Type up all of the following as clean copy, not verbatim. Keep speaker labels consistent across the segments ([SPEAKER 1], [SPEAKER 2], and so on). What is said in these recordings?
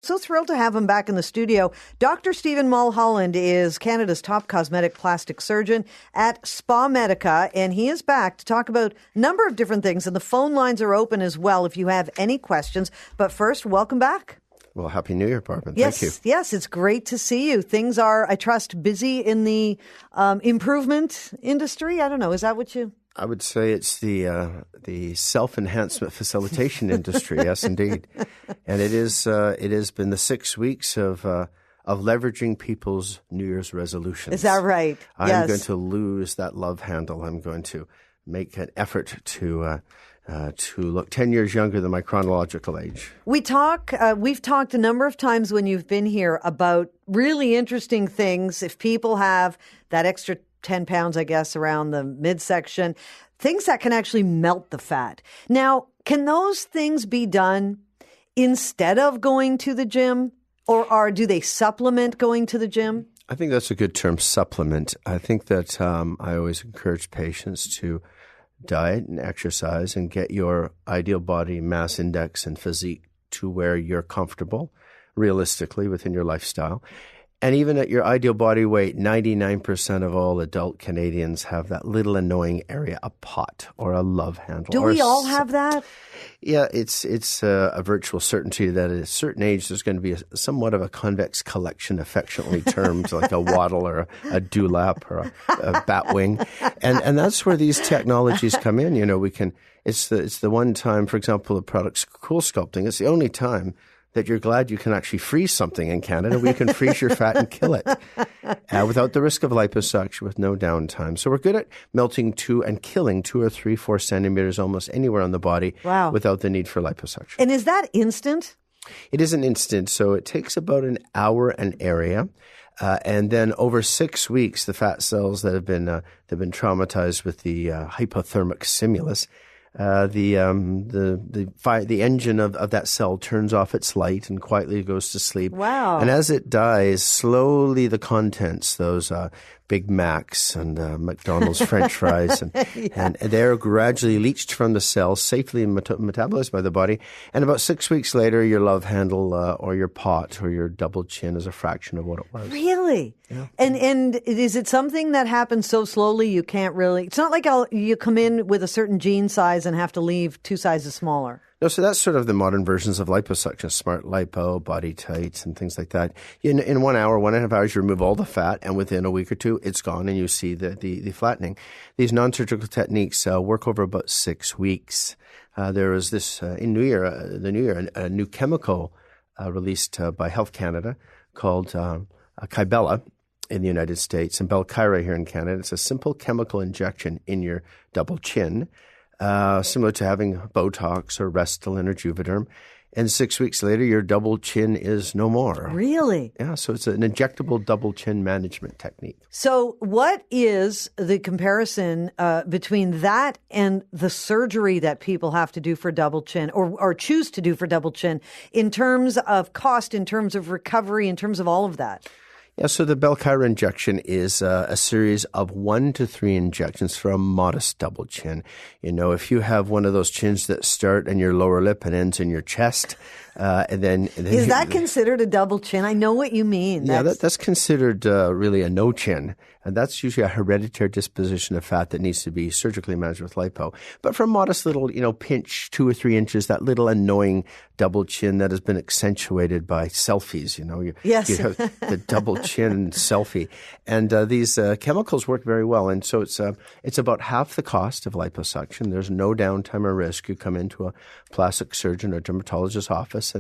[SPEAKER 1] So thrilled to have him back in the studio. Dr. Stephen Mulholland is Canada's top cosmetic plastic surgeon at SpaMedica, and he is back to talk about a number of different things. And the phone lines are open as well if you have any questions. But first, welcome back.
[SPEAKER 2] Well, Happy New Year, Barbara.
[SPEAKER 1] Yes,
[SPEAKER 2] Thank you.
[SPEAKER 1] yes, it's great to see you. Things are, I trust, busy in the improvement industry. I don't know. Is that what you...
[SPEAKER 2] I would say it's the self-enhancement facilitation industry. Yes, indeed. And it has been the 6 weeks of leveraging people's New Year's resolutions.
[SPEAKER 1] Is that right?
[SPEAKER 2] I'm going to lose that love handle. I'm going to make an effort to look 10 years younger than my chronological age. We've talked
[SPEAKER 1] a number of times when you've been here about really interesting things. If people have that extra 10 pounds, I guess, around the midsection, things that can actually melt the fat. Now, can those things be done instead of going to the gym, or do they supplement going to the gym?
[SPEAKER 2] I think that's a good term, supplement. I think that I always encourage patients to diet and exercise and get your ideal body mass index and physique to where you're comfortable, realistically, within your lifestyle. And even at your ideal body weight, 99% of all adult Canadians have that little annoying area, a pot or a love handle.
[SPEAKER 1] Do we all have that?
[SPEAKER 2] Yeah, it's a virtual certainty that at a certain age there's going to be somewhat of a convex collection, affectionately termed, like a waddle or a dewlap or a bat wing. And that's where these technologies come in. You know, it's the one time, for example, the product's Cool Sculpting. It's the only time that you're glad you can actually freeze something in Canada. We can freeze your fat and kill it without the risk of liposuction, with no downtime. So we're good at melting and killing 2 or 3, 4 centimeters almost anywhere on the body without the need for liposuction.
[SPEAKER 1] And is that instant?
[SPEAKER 2] It is an instant. So it takes about an hour an area. And then over 6 weeks, the fat cells that have been traumatized with the hypothermic stimulus, the engine of that cell turns off its light and quietly goes to sleep.
[SPEAKER 1] Wow.
[SPEAKER 2] And as it dies, slowly the contents, those Big Macs and McDonald's French fries, and they're gradually leached from the cell, safely metabolized by the body. And about 6 weeks later, your love handle or your pot or your double chin is a fraction of what it was.
[SPEAKER 1] Really?
[SPEAKER 2] Yeah.
[SPEAKER 1] And is it something that happens so slowly you can't really... It's not like you come in with a certain jean size and have to leave 2 sizes smaller.
[SPEAKER 2] No, so that's sort of the modern versions of liposuction, smart lipo, body tights, and things like that. In 1 hour, 1.5 hours, you remove all the fat, and within a week or two, it's gone, and you see the flattening. These non-surgical techniques work over about 6 weeks. There was this, in the New Year, a new chemical released by Health Canada called Kybella in the United States, and Belkyra here in Canada. It's a simple chemical injection in your double chin, similar to having Botox or Restylane or Juvederm. And 6 weeks later, your double chin is no more.
[SPEAKER 1] Really?
[SPEAKER 2] Yeah, so it's an injectable double chin management technique.
[SPEAKER 1] So what is the comparison between that and the surgery that people have to do for double chin or choose to do for double chin in terms of cost, in terms of recovery, in terms of all of that?
[SPEAKER 2] Yeah, so the Belkyra injection is a series of 1 to 3 injections for a modest double chin. You know, if you have one of those chins that start in your lower lip and ends in your chest, and then
[SPEAKER 1] is that considered a double chin? I know what you mean.
[SPEAKER 2] Yeah, that's considered really a no chin. And that's usually a hereditary disposition of fat that needs to be surgically managed with lipo. But for a modest little, pinch, 2 or 3 inches, that little annoying double chin that has been accentuated by selfies,
[SPEAKER 1] Yes.
[SPEAKER 2] You have the double chin selfie. And these chemicals work very well. And so it's about half the cost of liposuction. There's no downtime or risk. You come into a plastic surgeon or dermatologist's office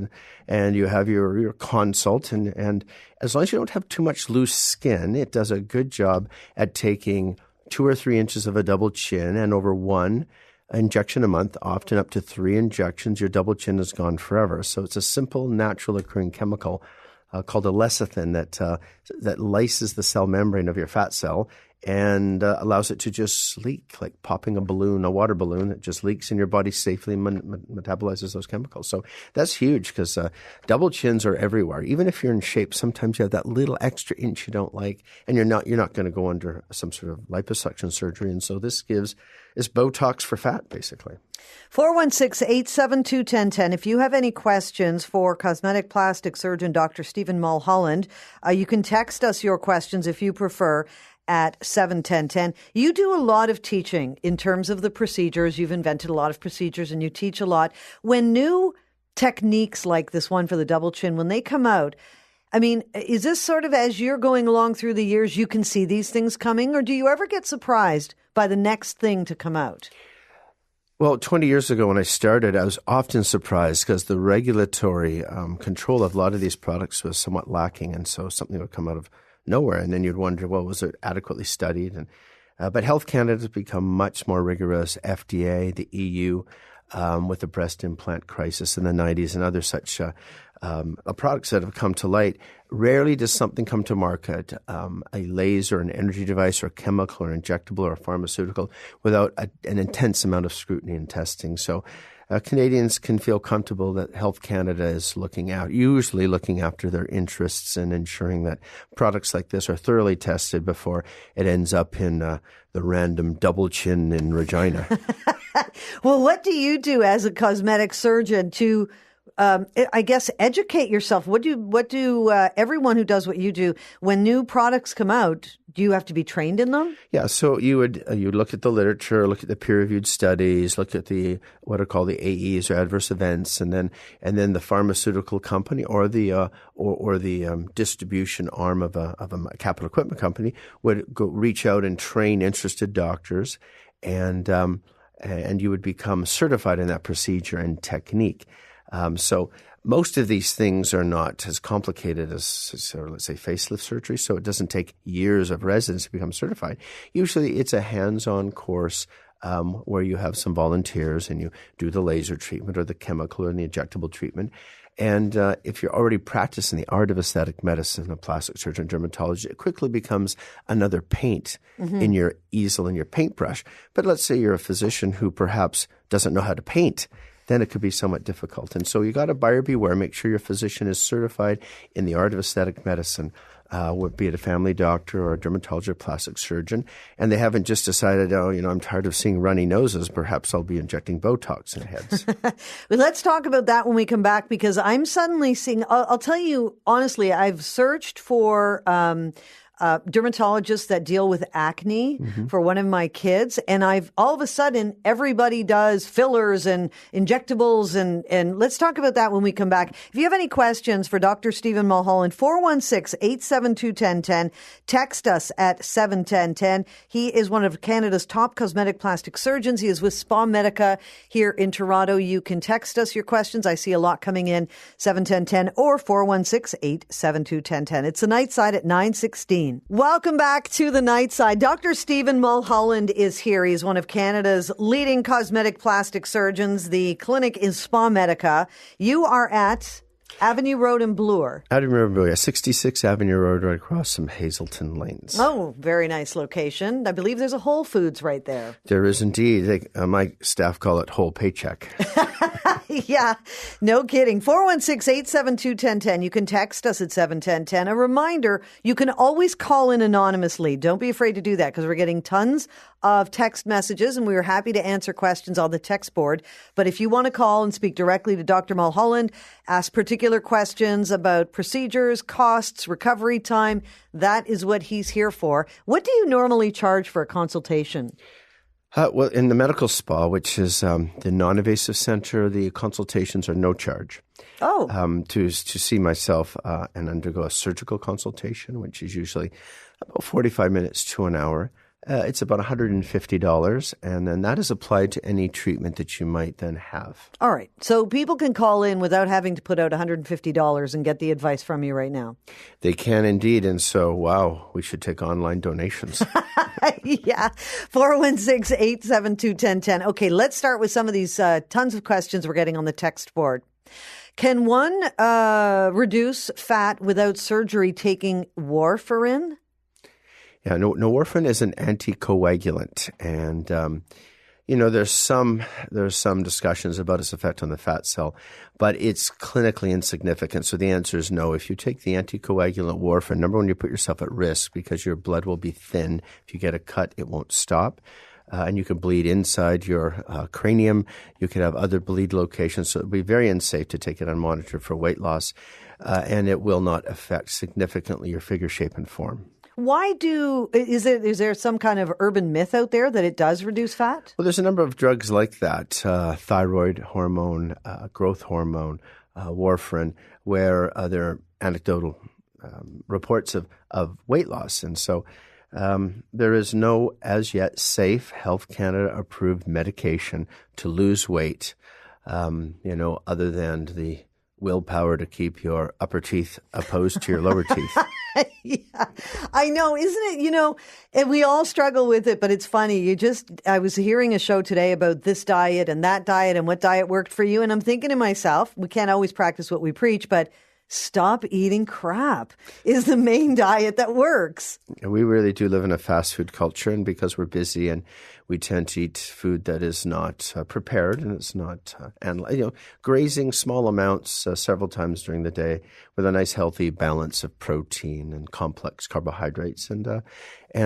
[SPEAKER 2] and you have your consult. And as long as you don't have too much loose skin, it does a good job at taking 2 or 3 inches of a double chin, and over 1 injection a month, often up to 3 injections, your double chin is gone forever. So it's a simple, natural occurring chemical called a lecithin that lyses the cell membrane of your fat cell and allows it to just leak, like popping a water balloon that just leaks in your body safely and metabolizes those chemicals. So that's huge because double chins are everywhere. Even if you're in shape, sometimes you have that little extra inch you don't like, and you're not going to go under some sort of liposuction surgery. And so this is Botox for fat, basically.
[SPEAKER 1] 416-872-1010. If you have any questions for cosmetic plastic surgeon Dr. Stephen Mulholland, you can text us your questions if you prefer at 71010. You do a lot of teaching in terms of the procedures. You've invented a lot of procedures and you teach a lot. When new techniques like this one for the double chin, when they come out, I mean, is this sort of as you're going along through the years, you can see these things coming, or do you ever get surprised by the next thing to come out?
[SPEAKER 2] Well, 20 years ago when I started, I was often surprised because the regulatory control of a lot of these products was somewhat lacking, and so something would come out of nowhere, and then you'd wonder, well, was it adequately studied? And but Health Canada has become much more rigorous. FDA, the EU, with the breast implant crisis in the 90s and other such products that have come to light. Rarely does something come to market, a laser, an energy device, or a chemical, or injectable, or a pharmaceutical, without an intense amount of scrutiny and testing. So Canadians can feel comfortable that Health Canada is usually looking after their interests and ensuring that products like this are thoroughly tested before it ends up in the random double chin in Regina.
[SPEAKER 1] Well, what do you do as a cosmetic surgeon to I guess educate yourself? What do everyone who does what you do, when new products come out, do you have to be trained in them? Yeah,
[SPEAKER 2] so you would look at the literature, look at the peer-reviewed studies, look at the what are called the AEs or adverse events, and then the pharmaceutical company or the distribution arm of a capital equipment company would reach out and train interested doctors, and you would become certified in that procedure and technique. So most of these things are not as complicated as, let's say, facelift surgery, so it doesn't take years of residence to become certified. Usually it's a hands-on course where you have some volunteers and you do the laser treatment or the chemical or the injectable treatment. And if you're already practicing the art of aesthetic medicine, a plastic surgeon, dermatologist, it quickly becomes another paint in your easel and your paintbrush. But let's say you're a physician who perhaps doesn't know how to paint, then it could be somewhat difficult. And so you got to buyer beware. Make sure your physician is certified in the art of aesthetic medicine, be it a family doctor or a dermatologist or plastic surgeon. And they haven't just decided, I'm tired of seeing runny noses. Perhaps I'll be injecting Botox in heads.
[SPEAKER 1] Well, let's talk about that when we come back, because I'm suddenly seeing, I'll tell you honestly, I've searched for dermatologists that deal with acne for one of my kids. And all of a sudden, everybody does fillers and injectables. And let's talk about that when we come back. If you have any questions for Dr. Stephen Mulholland, 416-872-1010. Text us at 71010. He is one of Canada's top cosmetic plastic surgeons. He is with SpaMedica here in Toronto. You can text us your questions. I see a lot coming in, 71010 or 416-872-1010. It's the Night Side at 9:16. Welcome back to the Night Side. Dr. Stephen Mulholland is here. He's one of Canada's leading cosmetic plastic surgeons. The clinic is SpaMedica. You are at Avenue Road in Bloor.
[SPEAKER 2] Avenue Road in Bloor, 66 Avenue Road, right across from Hazelton Lanes.
[SPEAKER 1] Oh, very nice location. I believe there's a Whole Foods right there.
[SPEAKER 2] There is indeed. My staff call it whole paycheck.
[SPEAKER 1] Yeah, no kidding. 416-872-1010. You can text us at 71010. A reminder, you can always call in anonymously. Don't be afraid to do that, because we're getting tons of text messages and we are happy to answer questions on the text board. But if you want to call and speak directly to Dr. Mulholland, ask particular questions about procedures, costs, recovery time, that is what he's here for. What do you normally charge for a consultation?
[SPEAKER 2] Well, in the medical spa, which is the non-invasive center, the consultations are no charge.
[SPEAKER 1] Oh.
[SPEAKER 2] To see myself and undergo a surgical consultation, which is usually about 45 minutes to an hour. It's about $150, and then that is applied to any treatment that you might then have.
[SPEAKER 1] All right. So people can call in without having to put out $150 and get the advice from you right now.
[SPEAKER 2] They can indeed. And so, wow, we should take online donations.
[SPEAKER 1] Yeah. 416-872-1010. Okay, let's start with some of these tons of questions we're getting on the text board. Can one reduce fat without surgery taking warfarin?
[SPEAKER 2] Yeah, no, warfarin is an anticoagulant, and there's some discussions about its effect on the fat cell, but it's clinically insignificant. So the answer is no. If you take the anticoagulant warfarin, number one, you put yourself at risk because your blood will be thin. If you get a cut, it won't stop. and you could bleed inside your cranium. You could have other bleed locations, so it would be very unsafe to take it unmonitored for weight loss, and it will not affect significantly your figure shape and form.
[SPEAKER 1] Is there some kind of urban myth out there that it does reduce fat?
[SPEAKER 2] Well, there's a number of drugs like that, thyroid hormone, growth hormone, warfarin, where there are anecdotal reports of weight loss. And so there is no, as yet, safe Health Canada approved medication to lose weight, other than the willpower to keep your upper teeth opposed to your lower teeth.
[SPEAKER 1] Yeah, I know, isn't it? And we all struggle with it, but it's funny. I was hearing a show today about this diet and that diet and what diet worked for you. And I'm thinking to myself, we can't always practice what we preach, but stop eating crap is the main diet that works.
[SPEAKER 2] We really do live in a fast food culture, and because we're busy and we tend to eat food that is not prepared and it's not grazing small amounts several times during the day with a nice healthy balance of protein and complex carbohydrates and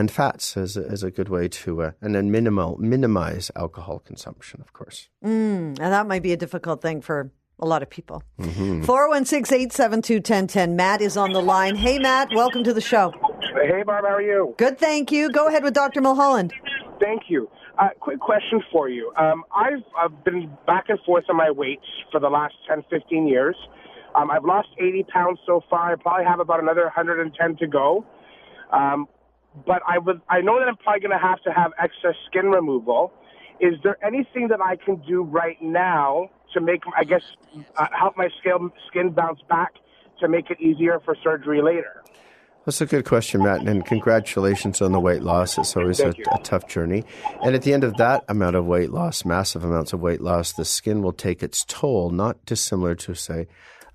[SPEAKER 2] fats is a good way to and then minimize alcohol consumption, of course.
[SPEAKER 1] And that might be a difficult thing for a lot of people. 416-872-1010. Matt is on the line. Hey, Matt, welcome to the show.
[SPEAKER 3] Hey, Barb, how are you?
[SPEAKER 1] Good, thank you. Go ahead with Dr. Mulholland.
[SPEAKER 3] Thank you. Quick question for you. I've been back and forth on my weight for the last 10, 15 years. I've lost 80 pounds so far. I probably have about another 110 to go. But I know that I'm probably going to have excess skin removal. Is there anything that I can do right now to make, help my skin bounce back to make it easier for surgery later?
[SPEAKER 2] That's a good question, Matt, and congratulations on the weight loss. It's always a tough journey. And at the end of that amount of weight loss, massive amounts of weight loss, the skin will take its toll, not dissimilar to, say,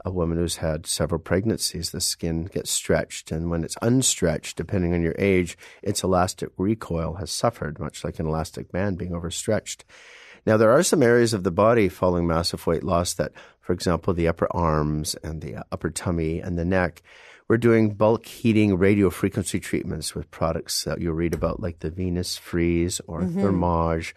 [SPEAKER 2] a woman who's had several pregnancies. The skin gets stretched, and when it's unstretched, depending on your age, its elastic recoil has suffered, much like an elastic band being overstretched. Now, there are some areas of the body following massive weight loss that, for example, the upper arms and the upper tummy and the neck, we're doing bulk heating radiofrequency treatments with products that you'll read about, like the Venus Freeze or Thermage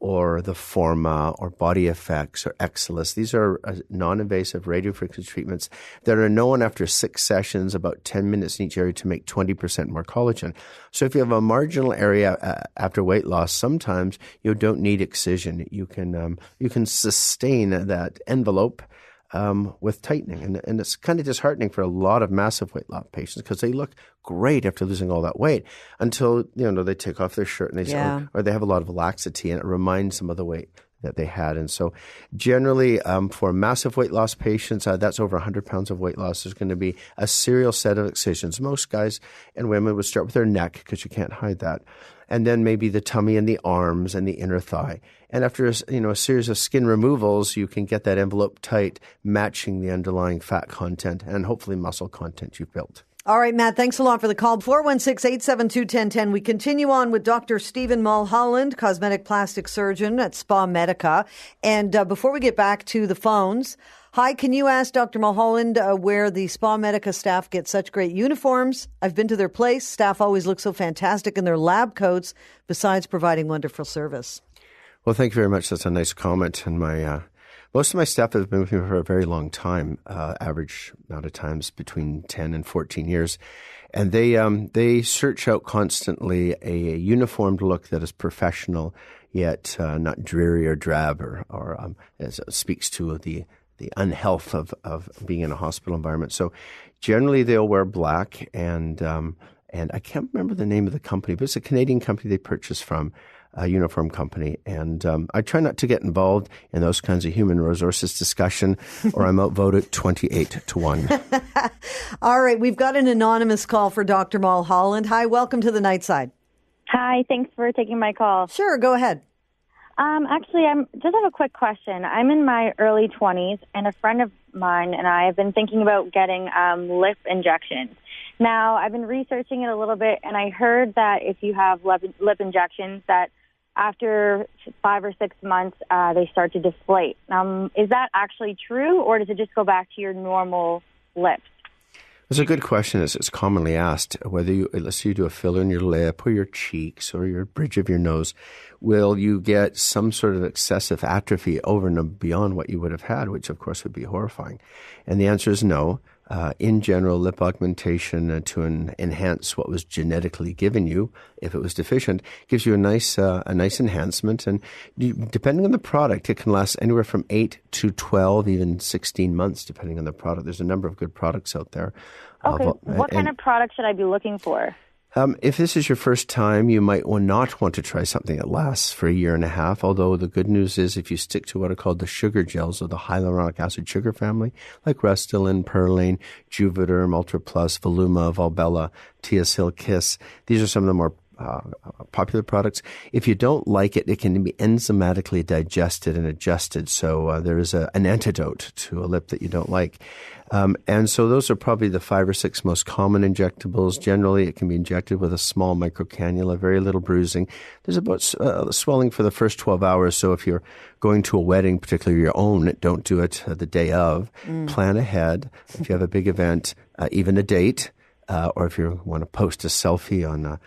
[SPEAKER 2] or the Forma or Body Effects or Exilus. These are non-invasive radiofrequency treatments that are known after 6 sessions, about 10 minutes in each area, to make 20% more collagen. So if you have a marginal area after weight loss, sometimes you don't need excision. You can sustain that envelope with tightening. And it's kind of disheartening for a lot of massive weight loss patients because they look great after losing all that weight until, they take off their shirt and or they have a lot of laxity and it reminds them of the weight that they had. And so generally for massive weight loss patients, that's over 100 pounds of weight loss, there's going to be a serial set of excisions. Most guys and women would start with their neck because you can't hide that. And then maybe the tummy and the arms and the inner thigh. And after a series of skin removals, you can get that envelope tight, matching the underlying fat content and hopefully muscle content you've built.
[SPEAKER 1] All right, Matt, thanks a lot for the call. 416-872-1010. We continue on with Dr. Stephen Mulholland, cosmetic plastic surgeon at SpaMedica. And before we get back to the phones, hi, can you ask Dr. Mulholland where the SpaMedica staff get such great uniforms? I've been to their place. Staff always look so fantastic in their lab coats, besides providing wonderful service.
[SPEAKER 2] Well, thank you very much. That's a nice comment. And most of my staff have been with me for a very long time, average amount of times between 10 and 14 years. And they search out constantly a uniformed look that is professional, yet not dreary or drab or as it speaks to the unhealth of being in a hospital environment. So generally they'll wear black and I can't remember the name of the company, but it's a Canadian company they purchased from, a uniform company. And I try not to get involved in those kinds of human resources discussion or I'm outvoted 28-1.
[SPEAKER 1] All right. We've got an anonymous call for Dr. Mulholland. Hi, welcome to the Nightside.
[SPEAKER 4] Hi, thanks for taking my call.
[SPEAKER 1] Sure, go ahead.
[SPEAKER 4] Actually, I just have a quick question. I'm in my early 20s, and a friend of mine and I have been thinking about getting lip injections. Now, I've been researching it a little bit, and I heard that if you have lip injections, that after 5 or 6 months, they start to deflate. Is that actually true, or does it just go back to your normal lips?
[SPEAKER 2] It's a good question. It's commonly asked whether let's say you do a filler in your lip or your cheeks or your bridge of your nose, will you get some sort of excessive atrophy over and beyond what you would have had, which of course would be horrifying. And the answer is no. In general, lip augmentation to enhance what was genetically given you, if it was deficient, gives you a nice enhancement. And depending on the product, it can last anywhere from 8 to 12, even 16 months, depending on the product. There's a number of good products out there.
[SPEAKER 4] Okay, what kind of product should I be looking for?
[SPEAKER 2] If this is your first time, you might not want to try something that lasts for a year and a half, although the good news is if you stick to what are called the sugar gels or the hyaluronic acid sugar family, like Restylane, Perlane, Juvederm, Ultra Plus, Voluma, Volbella, Teosil, Kiss, these are some of the more popular products. If you don't like it, it can be enzymatically digested and adjusted. So there is an antidote to a lip that you don't like. And so those are probably the 5 or 6 most common injectables. Generally, it can be injected with a small microcannula, very little bruising. There's about swelling for the first 12 hours. So if you're going to a wedding, particularly your own, don't do it the day of. Plan ahead. If you have a big event, even a date, or if you want to post a selfie on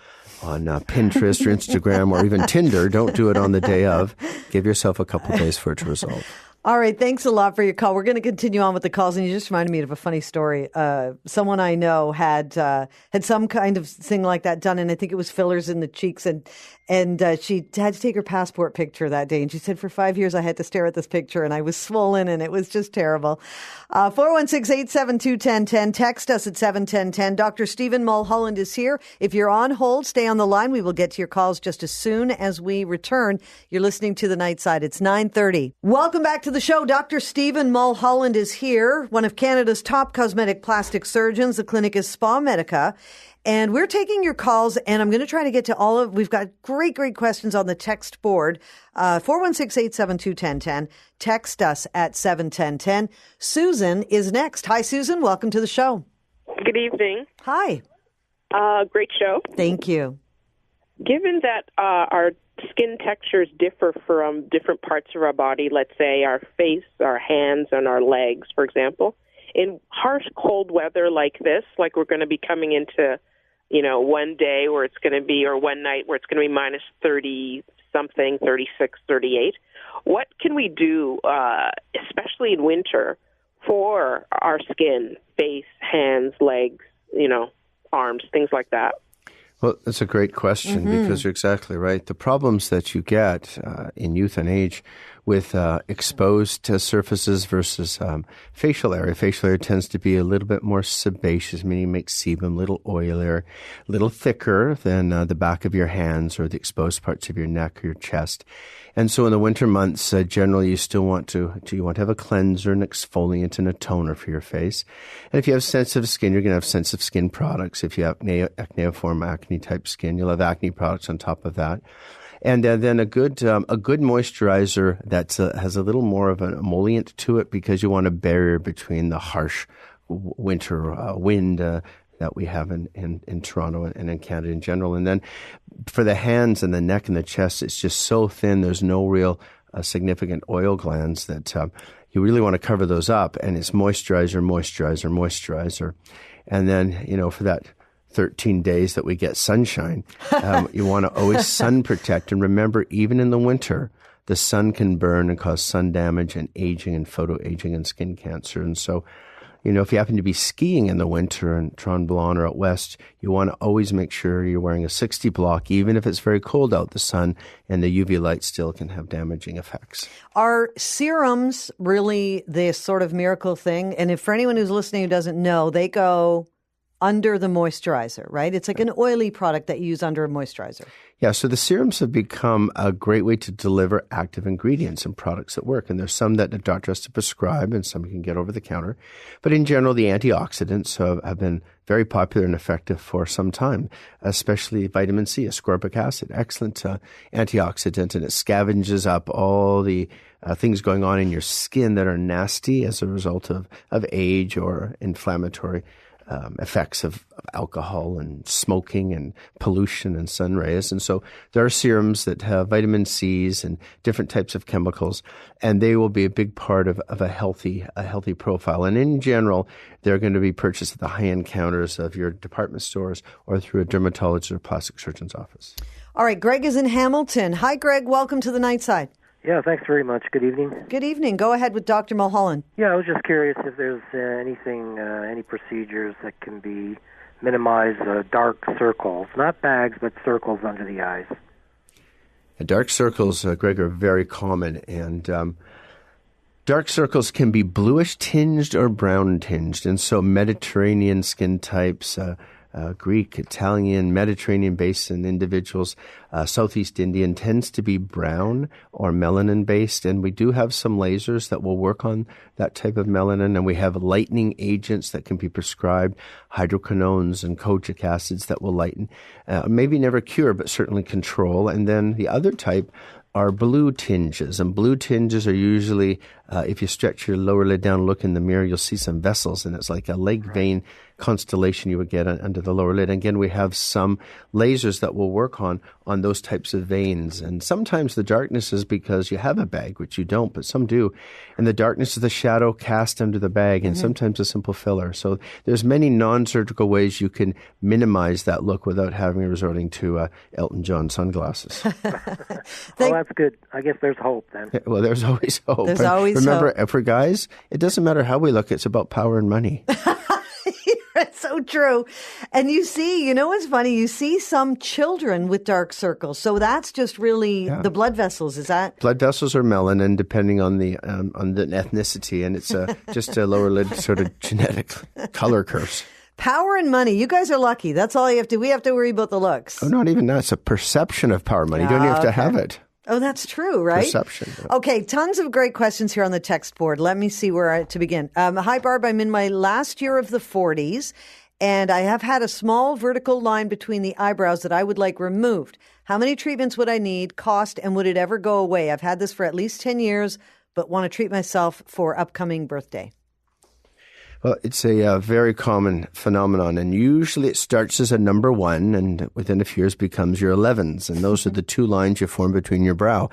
[SPEAKER 2] Pinterest or Instagram or even Tinder, don't do it on the day of. Give yourself a couple of days for it to resolve.
[SPEAKER 1] All right. Thanks a lot for your call. We're going to continue on with the calls. And you just reminded me of a funny story. Someone I know had some kind of thing like that done. And I think it was fillers in the cheeks. And she had to take her passport picture that day. And she said, for 5 years, I had to stare at this picture and I was swollen and it was just terrible. 416-872-1010. Text us at 71010. Dr. Stephen Mulholland is here. If you're on hold, stay on the line. We will get to your calls just as soon as we return. You're listening to The Night Side. It's 9:30. Welcome back to the show. Dr. Stephen Mulholland is here, one of Canada's top cosmetic plastic surgeons. The clinic is SpaMedica. And we're taking your calls, and I'm going to try to get to we've got great questions on the text board. 416-872-1010. Text us at 71010. Susan is next. Hi, Susan. Welcome to the show.
[SPEAKER 5] Good evening.
[SPEAKER 1] Hi.
[SPEAKER 5] Great show.
[SPEAKER 1] Thank you.
[SPEAKER 5] Given that our skin textures differ from different parts of our body, let's say our face, our hands, and our legs, for example, in harsh cold weather like this, like we're going to be coming into, one day where it's going to be, or one night where it's going to be minus 30-something, 36, 38, what can we do, especially in winter, for our skin, face, hands, legs, arms, things like that?
[SPEAKER 2] Well, that's a great question because you're exactly right. The problems that you get in youth and age with exposed surfaces versus facial area. Facial area tends to be a little bit more sebaceous, meaning it makes sebum, a little oilier, a little thicker than the back of your hands or the exposed parts of your neck or your chest. And so in the winter months, generally you still want to have a cleanser, an exfoliant, and a toner for your face. And if you have sensitive skin, you're going to have sensitive skin products. If you have acneiform acne type skin, you'll have acne products on top of that. And then a good moisturizer that has a little more of an emollient to it because you want a barrier between the harsh winter wind that we have in Toronto and in Canada in general. And then for the hands and the neck and the chest, it's just so thin. There's no real significant oil glands that you really want to cover those up. And it's moisturizer. And then, for that 13 days that we get sunshine, you want to always sun protect. And remember, even in the winter, the sun can burn and cause sun damage and aging and photoaging and skin cancer. And so, if you happen to be skiing in the winter in Tremblant or out west, you want to always make sure you're wearing a 60 block, even if it's very cold out, the sun and the UV light still can have damaging effects.
[SPEAKER 1] Are serums really the sort of miracle thing? And if for anyone who's listening who doesn't know, they go under the moisturizer, right? It's like an oily product that you use under a moisturizer.
[SPEAKER 2] Yeah, so the serums have become a great way to deliver active ingredients and products that work. And there's some that the doctor has to prescribe and some you can get over the counter. But in general, the antioxidants have been very popular and effective for some time, especially vitamin C, ascorbic acid, excellent antioxidant, and it scavenges up all the things going on in your skin that are nasty as a result of age or inflammatory effects of alcohol and smoking and pollution and sun rays. And so there are serums that have vitamin C's and different types of chemicals, and they will be a big part of a healthy profile. And in general, they're going to be purchased at the high-end counters of your department stores or through a dermatologist or plastic surgeon's office. All
[SPEAKER 1] right, Greg is in Hamilton. Hi, Greg. Welcome to the Night Side.
[SPEAKER 6] Yeah, thanks very much. Good evening.
[SPEAKER 1] Good evening. Go ahead with Dr. Mulholland.
[SPEAKER 6] Yeah, I was just curious if there's any procedures that can minimize dark circles, not bags, but circles under the eyes.
[SPEAKER 2] Dark circles, Greg, are very common, and dark circles can be bluish tinged or brown tinged, and so Mediterranean skin types, Greek, Italian, Mediterranean basin individuals, Southeast Indian tends to be brown or melanin based, and we do have some lasers that will work on that type of melanin, and we have lightening agents that can be prescribed, hydroquinones and kojic acids that will lighten, maybe never cure but certainly control. And then the other type are blue tinges, and blue tinges are usually, if you stretch your lower lid down, look in the mirror, you'll see some vessels, and it's like a leg vein constellation you would get under the lower lid. And again, we have some lasers that will work on those types of veins. And sometimes the darkness is because you have a bag, which you don't, but some do. And the darkness is the shadow cast under the bag, and sometimes a simple filler. So there's many non-surgical ways you can minimize that look without resorting to Elton John sunglasses.
[SPEAKER 6] Well, that's good. I guess there's hope then.
[SPEAKER 2] Yeah, well, there's always hope.
[SPEAKER 1] There's always
[SPEAKER 2] Remember,
[SPEAKER 1] hope.
[SPEAKER 2] For guys, it doesn't matter how we look. It's about power and money.
[SPEAKER 1] It's so true. And you see, what's funny? You see some children with dark circles. So that's just really the blood vessels, is that?
[SPEAKER 2] Blood vessels are melanin, depending on the ethnicity, and it's just a lower lid sort of genetic color curse.
[SPEAKER 1] Power and money. You guys are lucky. That's all you have to. We have to worry about the looks.
[SPEAKER 2] Oh, not even that. It's a perception of power and money. You don't even have to have it.
[SPEAKER 1] Oh, that's true, right?
[SPEAKER 2] Perception.
[SPEAKER 1] Okay, tons of great questions here on the text board. Let me see where to begin. Hi, Barb. I'm in my last year of the 40s, and I have had a small vertical line between the eyebrows that I would like removed. How many treatments would I need, cost, and would it ever go away? I've had this for at least 10 years, but want to treat myself for upcoming birthday.
[SPEAKER 2] Well, it's a very common phenomenon, and usually it starts as a number 1 and within a few years becomes your 11s, and those are the 2 lines you form between your brow,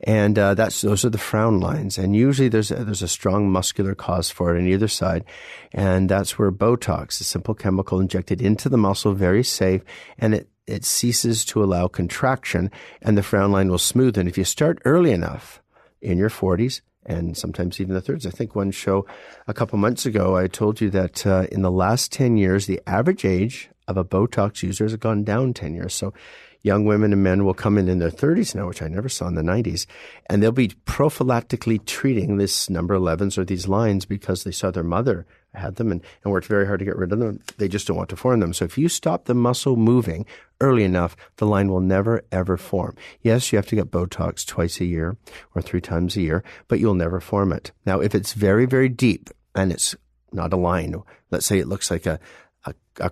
[SPEAKER 2] and those are the frown lines, and usually there's a strong muscular cause for it on either side, and that's where Botox, a simple chemical injected into the muscle, very safe, and it ceases to allow contraction, and the frown line will smoothen. If you start early enough in your 40s, and sometimes even the 30s. I think one show a couple months ago, I told you that in the last 10 years, the average age of a Botox user has gone down 10 years. So young women and men will come in their 30s now, which I never saw in the 90s, and they'll be prophylactically treating this number 11s or these lines because they saw their mother had them and worked very hard to get rid of them. They just don't want to form them. So if you stop the muscle moving early enough, the line will never, ever form. Yes, you have to get Botox twice a year or 3 times a year, but you'll never form it. Now, if it's very, very deep and it's not a line, let's say it looks like a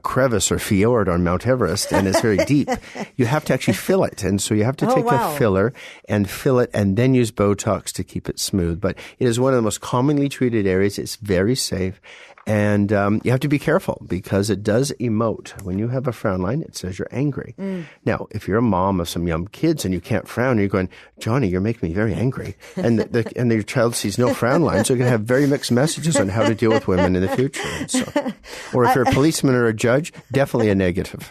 [SPEAKER 2] crevice or fjord on Mount Everest and it's very deep, you have to actually fill it. And so you have to take a filler and fill it and then use Botox to keep it smooth. But it is one of the most commonly treated areas. It's very safe. And you have to be careful because it does emote. When you have a frown line, it says you're angry. Now, if you're a mom of some young kids and you can't frown, you're going, Johnny, you're making me very angry. And your child sees no frown line, so you're going to have very mixed messages on how to deal with women in the future. And so, or if you're a policeman or a judge, definitely a negative.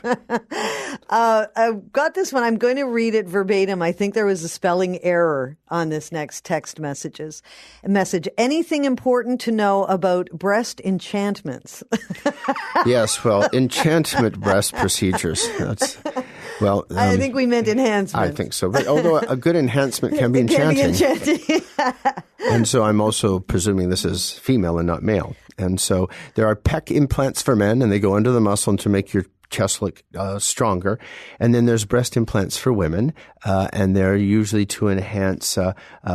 [SPEAKER 1] I've got this one. I'm going to read it verbatim. I think there was a spelling error on this next text message. Anything important to know about breast enchantments?
[SPEAKER 2] Yes, well, enchantment breast procedures. I
[SPEAKER 1] think we meant enhancement.
[SPEAKER 2] I think so. But although a good enhancement can be enchanting. And so I'm also presuming this is female and not male. And so there are pec implants for men, and they go under the muscle to make your chest look stronger. And then there's breast implants for women, and they're usually to enhance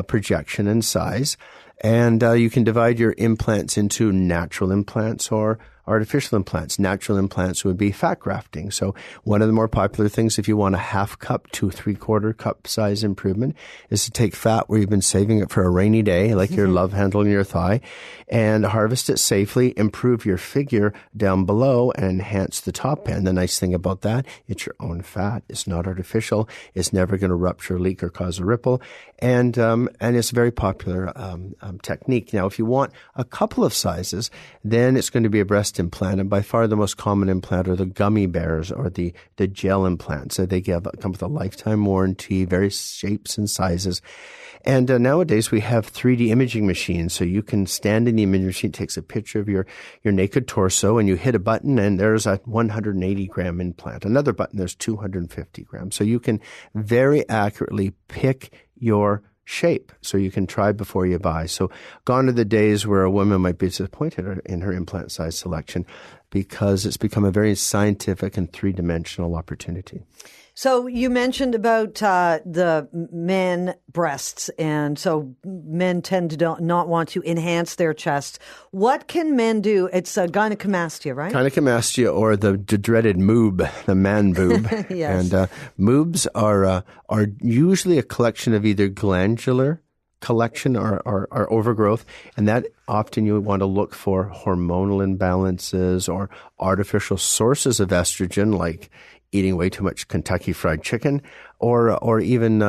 [SPEAKER 2] projection and size. And you can divide your implants into natural implants or artificial implants. Natural implants would be fat grafting. So one of the more popular things, if you want a half cup to 3/4 cup size improvement, is to take fat where you've been saving it for a rainy day, like your love handle in your thigh, and harvest it safely, improve your figure down below, and enhance the top end. The nice thing about that, it's your own fat. It's not artificial. It's never going to rupture, leak, or cause a ripple. And it's a very popular technique. Now, if you want a couple of sizes, then it's going to be a breast implant. And by far the most common implant are the gummy bears or the gel implants. So they come with a lifetime warranty, various shapes and sizes. And nowadays we have 3D imaging machines. So you can stand in the imaging machine, takes a picture of your naked torso, and you hit a button and there's a 180 gram implant. Another button, there's 250 grams. So you can very accurately pick your shape, so you can try before you buy. So gone are the days where a woman might be disappointed in her implant size selection, because it's become a very scientific and three-dimensional opportunity.
[SPEAKER 1] So you mentioned about the men breasts, and so men tend to not want to enhance their chests. What can men do? It's gynecomastia, right?
[SPEAKER 2] Gynecomastia, or the dreaded moob, the man boob.
[SPEAKER 1] Yes.
[SPEAKER 2] And moobs are usually a collection of either glandular collection or overgrowth, and that often you want to look for hormonal imbalances or artificial sources of estrogen, like eating way too much Kentucky Fried Chicken, or even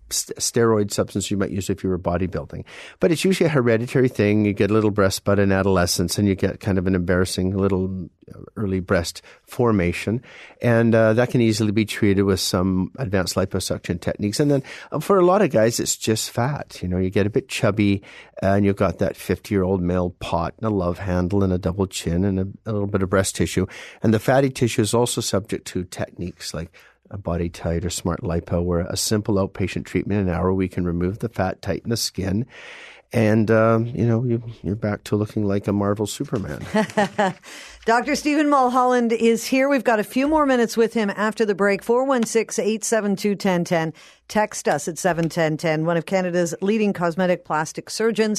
[SPEAKER 2] steroid substance you might use if you were bodybuilding. But it's usually a hereditary thing. You get a little breast bud in adolescence, and you get kind of an embarrassing little early breast formation. And that can easily be treated with some advanced liposuction techniques. And then for a lot of guys, it's just fat. You know, you get a bit chubby, and you've got that 50-year-old male pot and a love handle and a double chin and a little bit of breast tissue. And the fatty tissue is also subject to techniques like a Body Tight or Smart Lipo, where a simple outpatient treatment in an hour, we can remove the fat, tighten the skin, and you're back to looking like a Marvel Superman.
[SPEAKER 1] Dr. Stephen Mulholland is here. We've got a few more minutes with him after the break. 416-872-1010. Text us at 71010. One of Canada's leading cosmetic plastic surgeons.